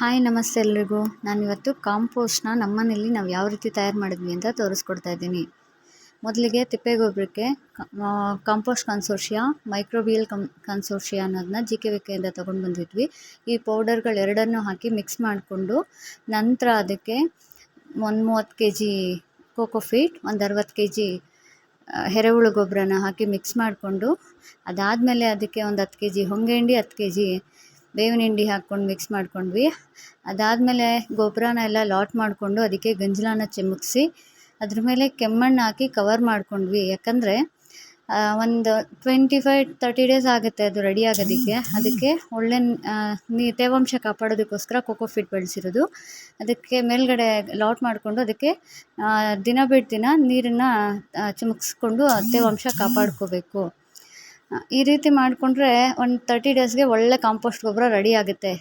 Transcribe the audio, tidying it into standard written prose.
Hi ನಮಸ್ತೆ ಎಲ್ರಿಗೂ. ನಾನಿವತ್ತು ಕಾಂಪೋಸ್ಟ್ನ ನಮ್ಮನೇಲಿ ನಾವು ಯಾವ ರೀತಿ ತಯಾರು ಮಾಡಿದ್ವಿ ಅಂತ ತೋರಿಸ್ಕೊಡ್ತಾ ಇದ್ದೀನಿ. ಮೊದಲಿಗೆ ತಿಪ್ಪೆಗೊಬ್ಬರಕ್ಕೆ ಕಾಂಪೋಸ್ಟ್ ಕನ್ಸೋರ್ಷಿಯಾ, ಮೈಕ್ರೋಬಿಯಲ್ ಕನ್ಸೋರ್ಷಿಯಾ ಅನ್ನೋದನ್ನ GKVKಯಿಂದ ತೊಗೊಂಡು ಬಂದಿದ್ವಿ. ಈ ಪೌಡರ್ಗಳೆರಡನ್ನೂ ಹಾಕಿ ಮಿಕ್ಸ್ ಮಾಡಿಕೊಂಡು ನಂತರ ಅದಕ್ಕೆ 30 kg ಕೋಕೋಫೀಟ್, 60 kg ಎರೆಹುಳು ಗೊಬ್ಬರನ ಹಾಕಿ ಮಿಕ್ಸ್ ಮಾಡಿಕೊಂಡು, ಅದಾದಮೇಲೆ ಅದಕ್ಕೆ 10 kg ಹೊಂಗೆ ಹಿಂಡಿ, 10 kg ಬೇವಿನ ಹಿಂಡಿ ಹಾಕ್ಕೊಂಡು ಮಿಕ್ಸ್ ಮಾಡ್ಕೊಂಡ್ವಿ. ಅದಾದಮೇಲೆ ಗೊಬ್ಬರನ ಎಲ್ಲ ಲಾಟ್ ಮಾಡಿಕೊಂಡು ಅದಕ್ಕೆ ಗಂಜಲನ ಚಿಮುಕಿಸಿ ಅದ್ರ ಮೇಲೆ ಕೆಮ್ಮಣ್ಣು ಹಾಕಿ ಕವರ್ ಮಾಡ್ಕೊಂಡ್ವಿ. ಯಾಕಂದರೆ ಒಂದು 25-30 ಡೇಸ್ ಆಗುತ್ತೆ ಅದು ರೆಡಿ ಆಗೋದಕ್ಕೆ. ಅದಕ್ಕೆ ಒಳ್ಳೆ ತೇವಾಂಶ ಕಾಪಾಡೋದಕ್ಕೋಸ್ಕರ ಕೋಕೋಫೀಟ್ ಬೆಳೆಸಿರೋದು. ಅದಕ್ಕೆ ಮೇಲ್ಗಡೆ ಲಾಟ್ ಮಾಡಿಕೊಂಡು ಅದಕ್ಕೆ ದಿನ ಬಿಟ್ಟು ದಿನ ನೀರನ್ನು ಚಿಮುಕಿಸ್ಕೊಂಡು ತೇವಾಂಶ ಕಾಪಾಡ್ಕೋಬೇಕು. ಈ ರೀತಿ ಮಾಡಿಕೊಂಡ್ರೆ ಒಂದು 30 ಡೇಸ್ಗೆ ಒಳ್ಳೆ ಕಾಂಪೋಸ್ಟ್ ಗೊಬ್ಬರ ರೆಡಿ ಆಗುತ್ತೆ.